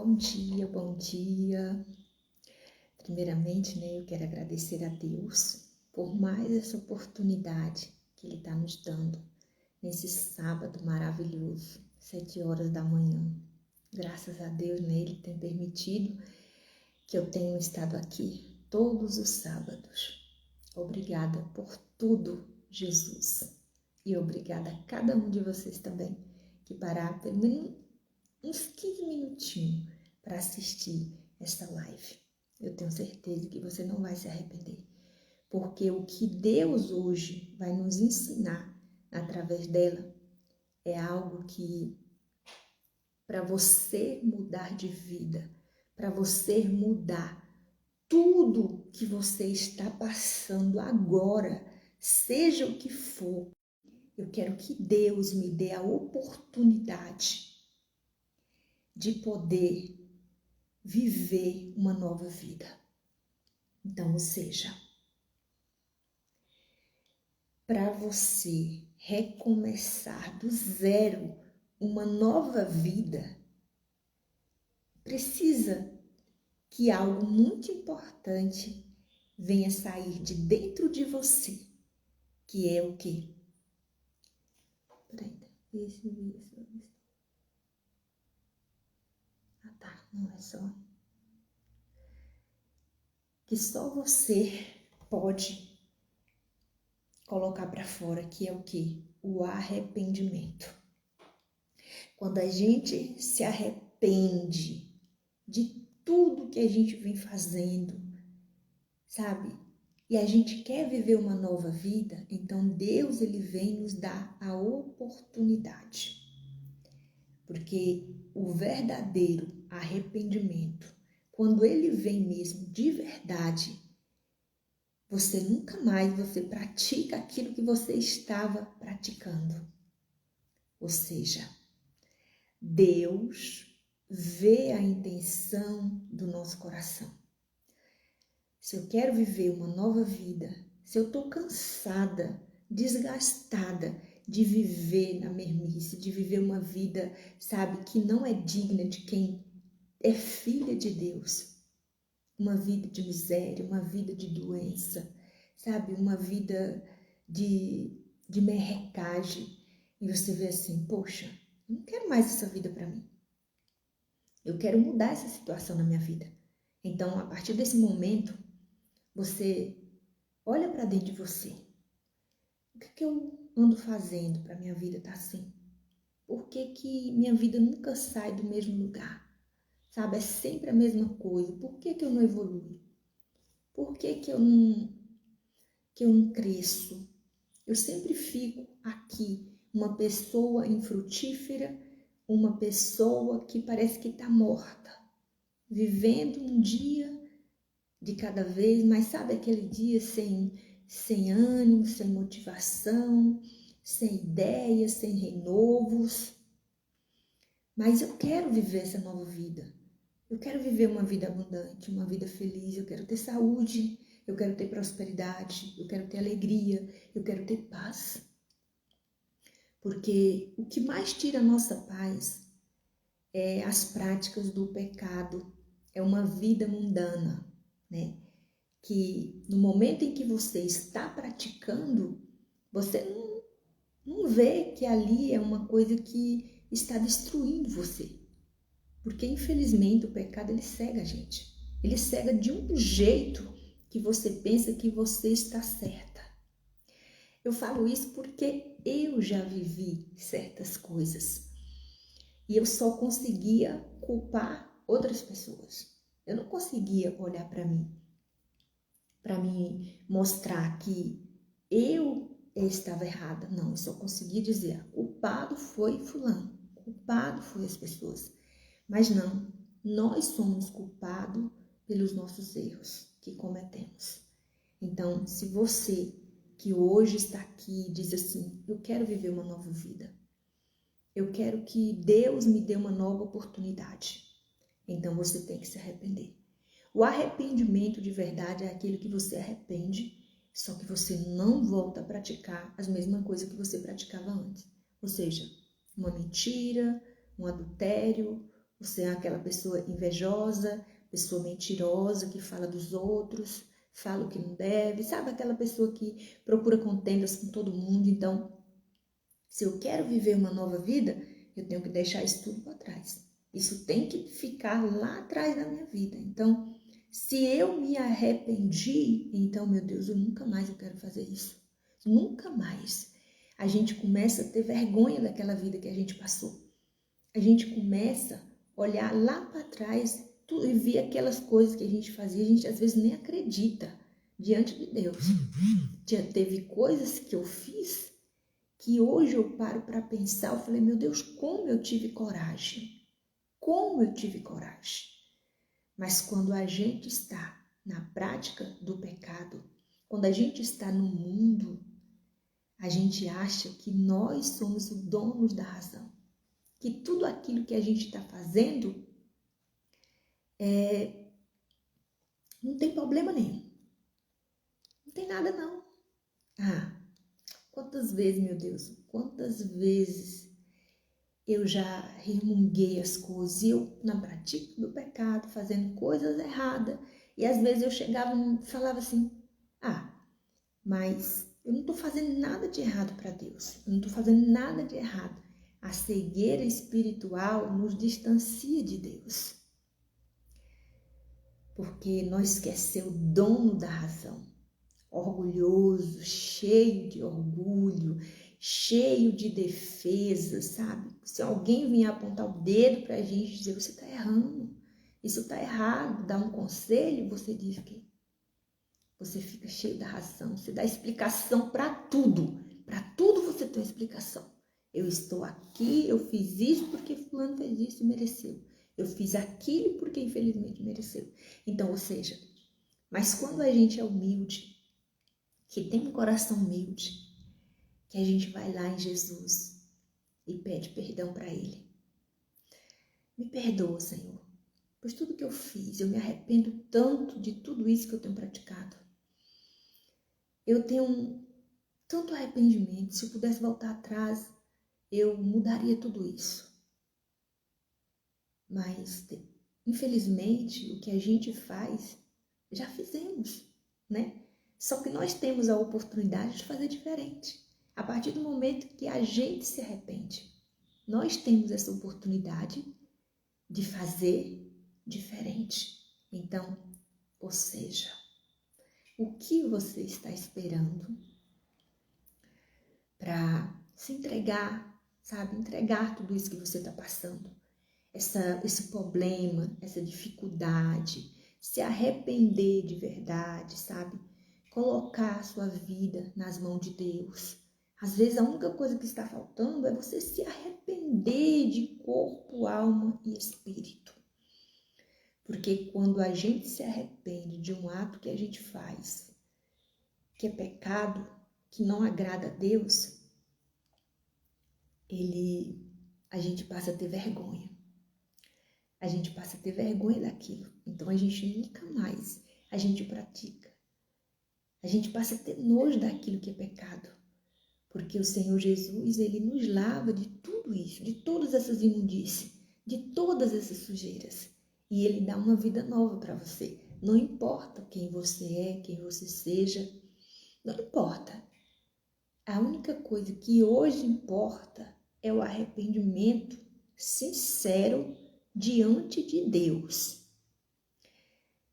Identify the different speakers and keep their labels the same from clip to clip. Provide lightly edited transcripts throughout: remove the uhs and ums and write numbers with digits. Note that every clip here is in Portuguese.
Speaker 1: Bom dia, bom dia. Primeiramente, eu quero agradecer a Deus por mais essa oportunidade que Ele está nos dando nesse sábado maravilhoso, 7 horas da manhã. Graças a Deus, Ele tem permitido que eu tenha estado aqui todos os sábados. Obrigada por tudo, Jesus. E obrigada a cada um de vocês também que parar pelo menos uns 15 minutinhos para assistir esta live. Eu tenho certeza que você não vai se arrepender, porque o que Deus hoje vai nos ensinar através dela é algo que, para você mudar de vida, para você mudar tudo que você está passando agora, seja o que for, eu quero que Deus me dê a oportunidade de poder viver uma nova vida. Então, ou seja, para você recomeçar do zero uma nova vida, precisa que algo muito importante venha sair de dentro de você, que é o quê? Peraí, isso. Ah, tá, não é só. Que só você pode colocar para fora, que é o quê? O arrependimento. Quando a gente se arrepende de tudo que a gente vem fazendo, sabe? E a gente quer viver uma nova vida, então Deus, Ele vem nos dar a oportunidade. Porque o verdadeiro arrependimento, quando ele vem mesmo de verdade, você nunca mais pratica aquilo que você estava praticando. Ou seja, Deus vê a intenção do nosso coração. Se eu quero viver uma nova vida, se eu estou cansada, desgastada de viver na mesmice, de viver uma vida, sabe, que não é digna de quem é filha de Deus, uma vida de miséria, uma vida de doença, sabe, uma vida de merrecagem, e você vê assim, poxa, eu não quero mais essa vida para mim. Eu quero mudar essa situação na minha vida. Então, a partir desse momento, você olha para dentro de você. O que eu ando fazendo para minha vida estar assim? Por que minha vida nunca sai do mesmo lugar? Sabe, é sempre a mesma coisa. Por que eu não evoluo? Por que eu não cresço? Eu sempre fico aqui, uma pessoa infrutífera, uma pessoa que parece que está morta, vivendo um dia de cada vez, mas sabe aquele dia sem ânimo, sem motivação, sem ideias, sem renovos. Mas eu quero viver essa nova vida. Eu quero viver uma vida abundante, uma vida feliz, eu quero ter saúde, eu quero ter prosperidade, eu quero ter alegria, eu quero ter paz. Porque o que mais tira a nossa paz é as práticas do pecado, é uma vida mundana, né? Que no momento em que você está praticando, você não vê que ali é uma coisa que está destruindo você. Porque, infelizmente, o pecado, ele cega a gente. Ele cega de um jeito que você pensa que você está certa. Eu falo isso porque eu já vivi certas coisas. E eu só conseguia culpar outras pessoas. Eu não conseguia olhar para mim mostrar que eu estava errada. Não, eu só conseguia dizer, culpado foi fulano, culpado foi as pessoas. Mas não, nós somos culpados pelos nossos erros que cometemos. Então, se você que hoje está aqui diz assim, eu quero viver uma nova vida, eu quero que Deus me dê uma nova oportunidade, então você tem que se arrepender. O arrependimento de verdade é aquilo que você arrepende, só que você não volta a praticar as mesmas coisas que você praticava antes. Ou seja, uma mentira, um adultério, Você é aquela pessoa invejosa, pessoa mentirosa, que fala dos outros, fala o que não deve, sabe? Aquela pessoa que procura contendas com todo mundo. Então, se eu quero viver uma nova vida, eu tenho que deixar isso tudo para trás. Isso tem que ficar lá atrás da minha vida. Então, se eu me arrependi, então, meu Deus, eu nunca mais eu quero fazer isso. Nunca mais. A gente começa a ter vergonha daquela vida que a gente passou. A gente começa a olhar lá para trás e ver aquelas coisas que a gente fazia, a gente às vezes nem acredita diante de Deus. Já teve coisas que eu fiz que hoje eu paro para pensar, eu falei, meu Deus, como eu tive coragem? Como eu tive coragem? Mas quando a gente está na prática do pecado, quando a gente está no mundo, a gente acha que nós somos os donos da razão. Que tudo aquilo que a gente está fazendo não tem problema nenhum. Não tem nada não. Quantas vezes, meu Deus, quantas vezes eu já remunguei as coisas, eu na prática do pecado, fazendo coisas erradas, e às vezes eu chegava e falava assim, mas eu não estou fazendo nada de errado para Deus, eu não estou fazendo nada de errado. A cegueira espiritual nos distancia de Deus, porque nós queremos ser o dono da razão, orgulhoso, cheio de orgulho, cheio de defesa, sabe? Se alguém vier apontar o dedo para a gente e dizer, você está errando, isso está errado, dar um conselho, você diz que você fica cheio da razão, você dá explicação para tudo você tem uma explicação. Eu estou aqui, eu fiz isso porque fulano fez isso e mereceu. Eu fiz aquilo porque infelizmente mereceu. Então, ou seja, mas quando a gente é humilde, que tem um coração humilde, que a gente vai lá em Jesus e pede perdão para Ele. Me perdoa, Senhor, pois tudo que eu fiz, eu me arrependo tanto de tudo isso que eu tenho praticado. Eu tenho tanto arrependimento, se eu pudesse voltar atrás, eu mudaria tudo isso. Mas, infelizmente, o que a gente faz, já fizemos, né? Só que nós temos a oportunidade de fazer diferente. A partir do momento que a gente se arrepende, nós temos essa oportunidade de fazer diferente. Então, ou seja, o que você está esperando para se entregar, sabe? Entregar tudo isso que você está passando. Esse problema, essa dificuldade, se arrepender de verdade, sabe? Colocar a sua vida nas mãos de Deus. Às vezes a única coisa que está faltando é você se arrepender de corpo, alma e espírito. Porque quando a gente se arrepende de um ato que a gente faz, que é pecado, que não agrada a Deus, a gente passa a ter vergonha. A gente passa a ter vergonha daquilo. Então a gente nunca mais a gente pratica. A gente passa a ter nojo daquilo que é pecado. Porque o Senhor Jesus, Ele nos lava de tudo isso, de todas essas imundícias, de todas essas sujeiras. E Ele dá uma vida nova para você. Não importa quem você é, quem você seja, não importa. A única coisa que hoje importa é o arrependimento sincero diante de Deus.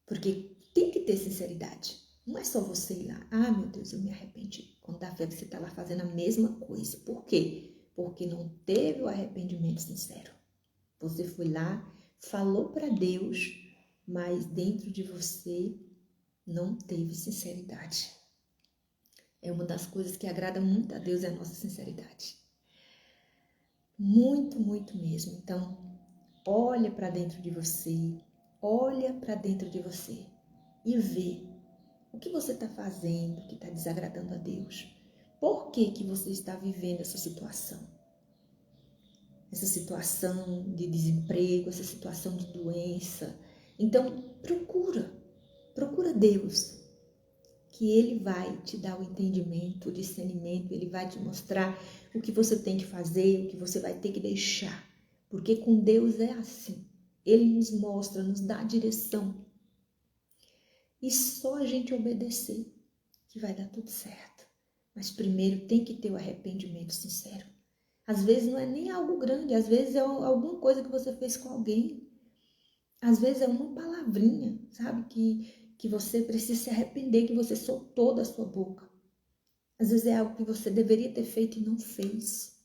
Speaker 1: Porque tem que ter sinceridade. Não é só você ir lá, meu Deus, eu me arrependi. Quando dá fé que você está lá fazendo a mesma coisa. Por quê? Porque não teve o arrependimento sincero. Você foi lá, falou para Deus, mas dentro de você não teve sinceridade. É uma das coisas que agrada muito a Deus, é a nossa sinceridade. Muito, muito mesmo. Então, olha para dentro de você, e vê o que você está fazendo que está desagradando a Deus. Por que que você está vivendo essa situação? Essa situação de desemprego, essa situação de doença. Então, procura Deus, que Ele vai te dar o entendimento, o discernimento, Ele vai te mostrar o que você tem que fazer, o que você vai ter que deixar. Porque com Deus é assim. Ele nos mostra, nos dá a direção. E só a gente obedecer que vai dar tudo certo. Mas primeiro tem que ter o arrependimento sincero. Às vezes não é nem algo grande, às vezes é alguma coisa que você fez com alguém. Às vezes é uma palavrinha, sabe? Que você precisa se arrepender, que você soltou da sua boca. Às vezes é algo que você deveria ter feito e não fez.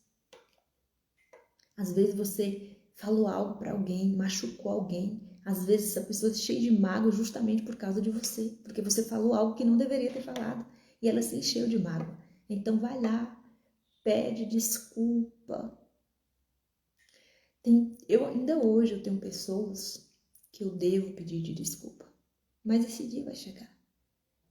Speaker 1: Às vezes você falou algo para alguém, machucou alguém. Às vezes essa pessoa está cheia de mágoa justamente por causa de você. Porque você falou algo que não deveria ter falado. E ela se encheu de mágoa. Então vai lá, pede desculpa. Ainda hoje eu tenho pessoas que eu devo pedir de desculpa. Mas esse dia vai chegar.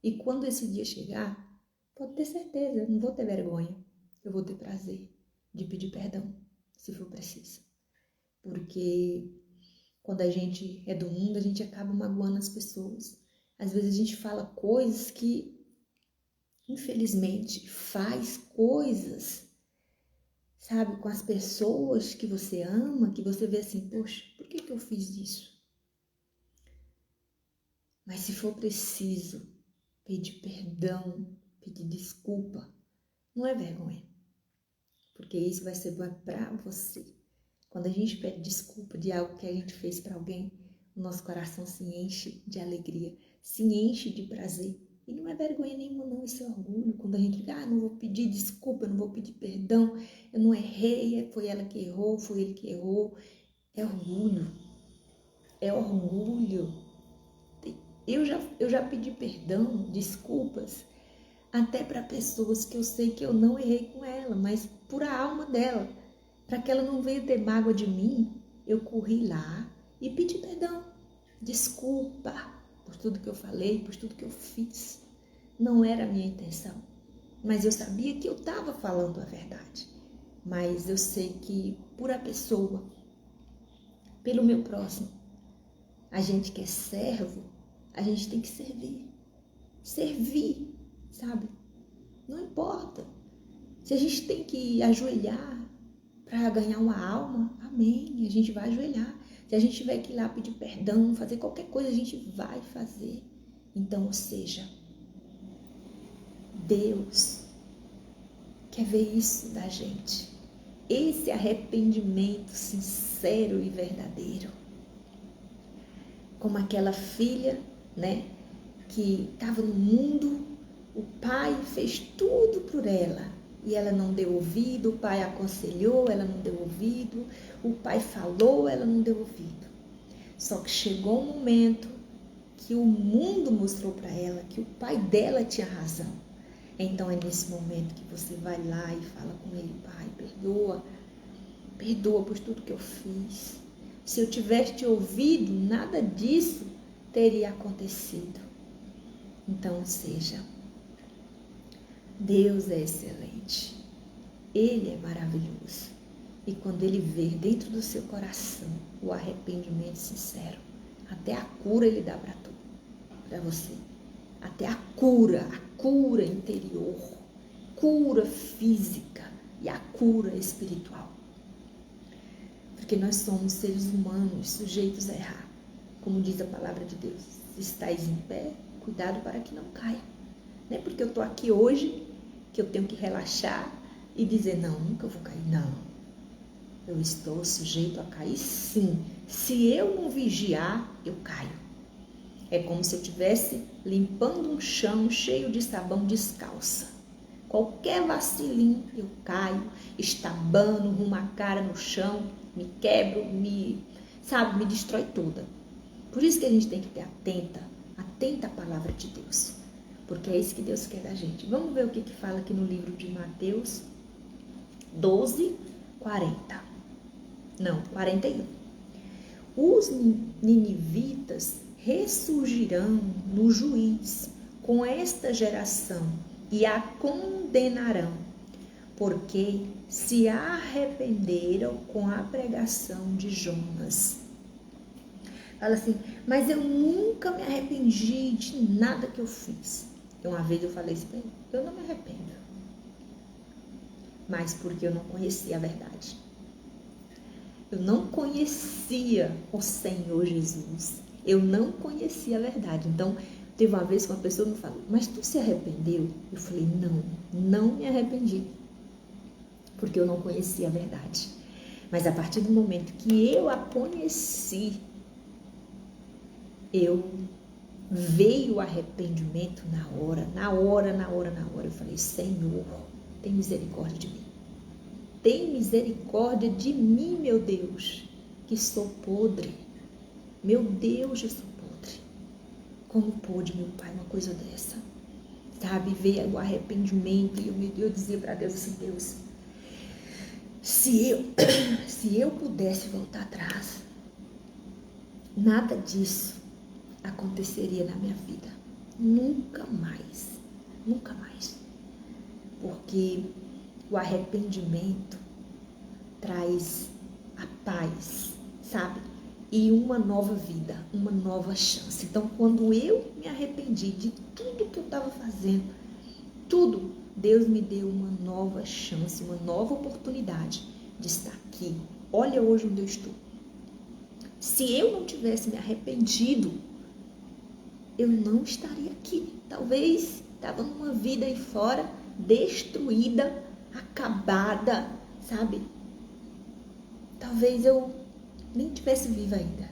Speaker 1: E quando esse dia chegar, pode ter certeza, eu não vou ter vergonha. Eu vou ter prazer de pedir perdão, se for preciso. Porque quando a gente é do mundo, a gente acaba magoando as pessoas. Às vezes a gente fala coisas que, infelizmente, faz coisas, sabe, com as pessoas que você ama, que você vê assim, poxa, por que eu fiz isso? Mas se for preciso pedir perdão, pedir desculpa, não é vergonha. Porque isso vai ser bom para você. Quando a gente pede desculpa de algo que a gente fez para alguém, o nosso coração se enche de alegria, se enche de prazer. E não é vergonha nenhuma não, isso é orgulho. Quando a gente diz, não vou pedir desculpa, eu não vou pedir perdão, eu não errei, foi ela que errou, foi ele que errou. É orgulho. É orgulho. Eu já pedi perdão, desculpas, até para pessoas que eu sei que eu não errei com ela, mas por a alma dela, para que ela não venha ter mágoa de mim, eu corri lá e pedi perdão, desculpa por tudo que eu falei, por tudo que eu fiz. Não era a minha intenção, mas eu sabia que eu estava falando a verdade. Mas eu sei que por a pessoa, pelo meu próximo, a gente que é servo, a gente tem que servir. Servir, sabe? Não importa. Se a gente tem que ajoelhar para ganhar uma alma, amém, a gente vai ajoelhar. Se a gente tiver que ir lá pedir perdão, fazer qualquer coisa, a gente vai fazer. Então, ou seja, Deus quer ver isso da gente. Esse arrependimento sincero e verdadeiro. Como aquela filha, né, que estava no mundo, o pai fez tudo por ela e ela não deu ouvido, o pai aconselhou, ela não deu ouvido, o pai falou, ela não deu ouvido. Só que chegou um momento que o mundo mostrou para ela que o pai dela tinha razão. Então é nesse momento que você vai lá e fala com ele, pai, perdoa por tudo que eu fiz. Se eu tivesse te ouvido, nada disso teria acontecido. Então, seja, Deus é excelente, Ele é maravilhoso. E quando Ele vê dentro do seu coração o arrependimento sincero, até a cura Ele dá para você. Até a cura interior, cura física e a cura espiritual. Porque nós somos seres humanos sujeitos a errar. Como diz a palavra de Deus, se estáis em pé, cuidado para que não caia. Não é porque eu estou aqui hoje que eu tenho que relaxar e dizer, não, nunca vou cair. Não, eu estou sujeito a cair sim. Se eu não vigiar, eu caio. É como se eu estivesse limpando um chão cheio de sabão descalça. Qualquer vacilinho eu caio, estabando, rumo a cara no chão, me quebro, me destrói toda. Por isso que a gente tem que ter atenta à palavra de Deus. Porque é isso que Deus quer da gente. Vamos ver o que fala aqui no livro de Mateus 12, 40. Não, 41. Os ninivitas ressurgirão no juízo com esta geração e a condenarão, porque se arrependeram com a pregação de Jonas. Fala assim, mas eu nunca me arrependi de nada que eu fiz. Uma vez eu falei isso para ele, eu não me arrependo. Mas porque eu não conhecia a verdade. Eu não conhecia o Senhor Jesus. Eu não conhecia a verdade. Então, teve uma vez que uma pessoa me falou, mas tu se arrependeu? Eu falei, não me arrependi. Porque eu não conhecia a verdade. Mas a partir do momento que eu a conheci, veio o arrependimento na hora. Eu falei, Senhor, tem misericórdia de mim. Tem misericórdia de mim, meu Deus, que sou podre. Meu Deus, eu sou podre. Como pôde, meu Pai, uma coisa dessa? Sabe, veio o arrependimento e eu dizia para Deus assim, Deus, se eu pudesse voltar atrás, nada disso aconteceria na minha vida. Nunca mais. Nunca mais. Porque o arrependimento traz a paz, sabe? E uma nova vida, uma nova chance. Então, quando eu me arrependi de tudo que eu estava fazendo, tudo, Deus me deu uma nova chance, uma nova oportunidade de estar aqui. Olha hoje onde eu estou. Se eu não tivesse me arrependido, eu não estaria aqui. Talvez estava numa vida aí fora, destruída, acabada, sabe? Talvez eu nem estivesse viva ainda,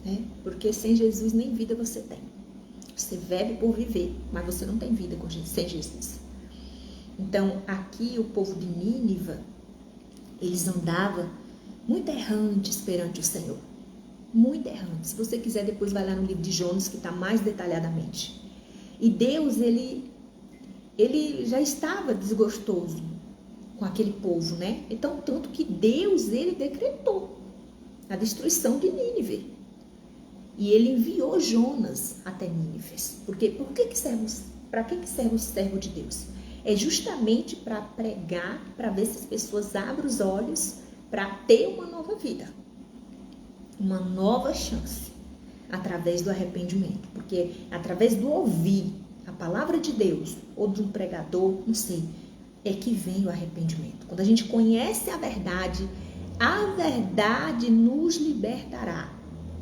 Speaker 1: né? Porque sem Jesus nem vida você tem. Você vive por viver, mas você não tem vida sem Jesus. Então, aqui o povo de Nínive, eles andavam muito errantes perante o Senhor. Muito errantes. Se você quiser, depois vai lá no livro de Jonas, que está mais detalhadamente. E Deus, ele já estava desgostoso com aquele povo, né? Então, tanto que Deus, ele decretou a destruição de Nínive. E ele enviou Jonas até Nínive. Porque para que serve o servo de Deus? É justamente para pregar, para ver se as pessoas abrem os olhos para ter uma nova vida. Uma nova chance. Através do arrependimento. Porque através do ouvir a palavra de Deus, ou de um pregador, não sei, é que vem o arrependimento. Quando a gente conhece a verdade nos libertará.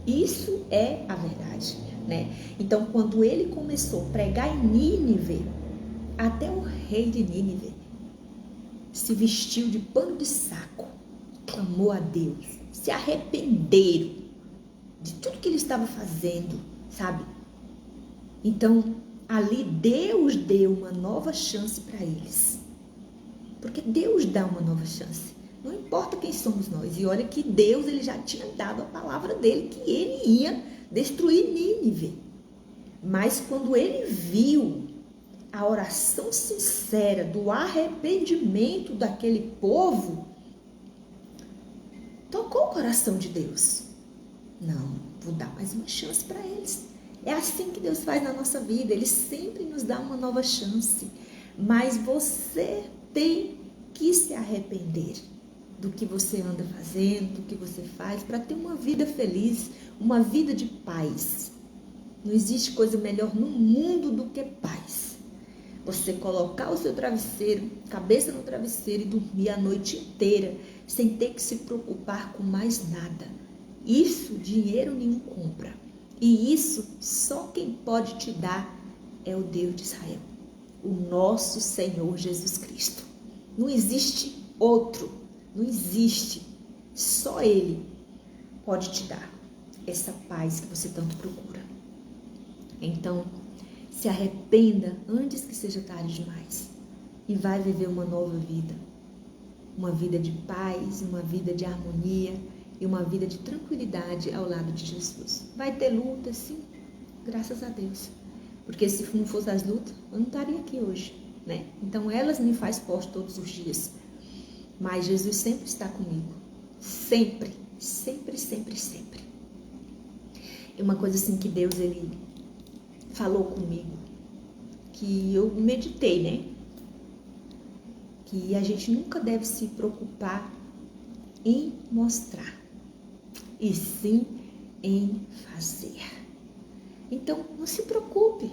Speaker 1: Isso é a verdade, né? Então, quando ele começou a pregar em Nínive, até o rei de Nínive se vestiu de pano de saco, clamou a Deus, se arrependeram de tudo que ele estava fazendo, sabe? Então, ali Deus deu uma nova chance para eles. Porque Deus dá uma nova chance. Não importa quem somos nós. E olha que Deus, ele já tinha dado a palavra dele que ele ia destruir Nínive. Mas quando ele viu a oração sincera do arrependimento daquele povo, tocou o coração de Deus. Não, vou dar mais uma chance para eles. É assim que Deus faz na nossa vida. Ele sempre nos dá uma nova chance. Mas você tem que se arrepender do que você anda fazendo, do que você faz, para ter uma vida feliz, uma vida de paz. Não existe coisa melhor no mundo do que paz. Você colocar o seu travesseiro, cabeça no travesseiro e dormir a noite inteira, sem ter que se preocupar com mais nada. Isso dinheiro nenhum compra. E isso só quem pode te dar é o Deus de Israel, o nosso Senhor Jesus Cristo. Não existe outro, não existe. Só Ele pode te dar essa paz que você tanto procura. Então, se arrependa antes que seja tarde demais e vai viver uma nova vida. Uma vida de paz, uma vida de harmonia e uma vida de tranquilidade ao lado de Jesus. Vai ter luta, sim, graças a Deus. Porque se não fosse as lutas, eu não estaria aqui hoje, né? Então elas me fazem forte todos os dias. Mas Jesus sempre está comigo. Sempre, sempre, sempre, sempre. E uma coisa assim que Deus, ele falou comigo, que eu meditei, né? Que a gente nunca deve se preocupar em mostrar, e sim em fazer. Então, não se preocupe.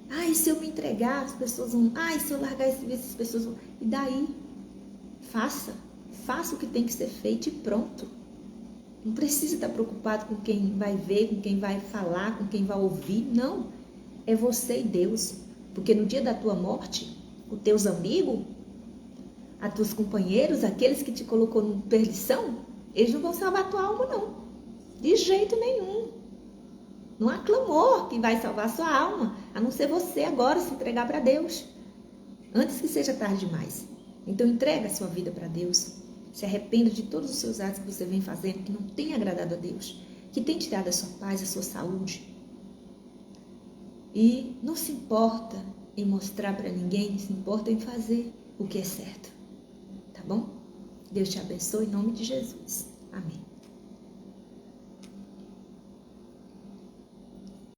Speaker 1: Ai, se eu me entregar, as pessoas vão... Ai, se eu largar esse vício, as pessoas vão... E daí? Faça o que tem que ser feito e pronto. Não precisa estar preocupado com quem vai ver, com quem vai falar, com quem vai ouvir. Não. É você e Deus. Porque no dia da tua morte, os teus amigos, os teus companheiros, aqueles que te colocou em perdição, eles não vão salvar a tua alma, não. De jeito nenhum. Não há clamor que vai salvar a sua alma, a não ser você agora se entregar para Deus. Antes que seja tarde demais. Então entrega a sua vida para Deus. Se arrependa de todos os seus atos que você vem fazendo, que não tem agradado a Deus, que tem tirado a sua paz, a sua saúde. E não se importa em mostrar para ninguém, se importa em fazer o que é certo. Tá bom? Deus te abençoe em nome de Jesus. Amém.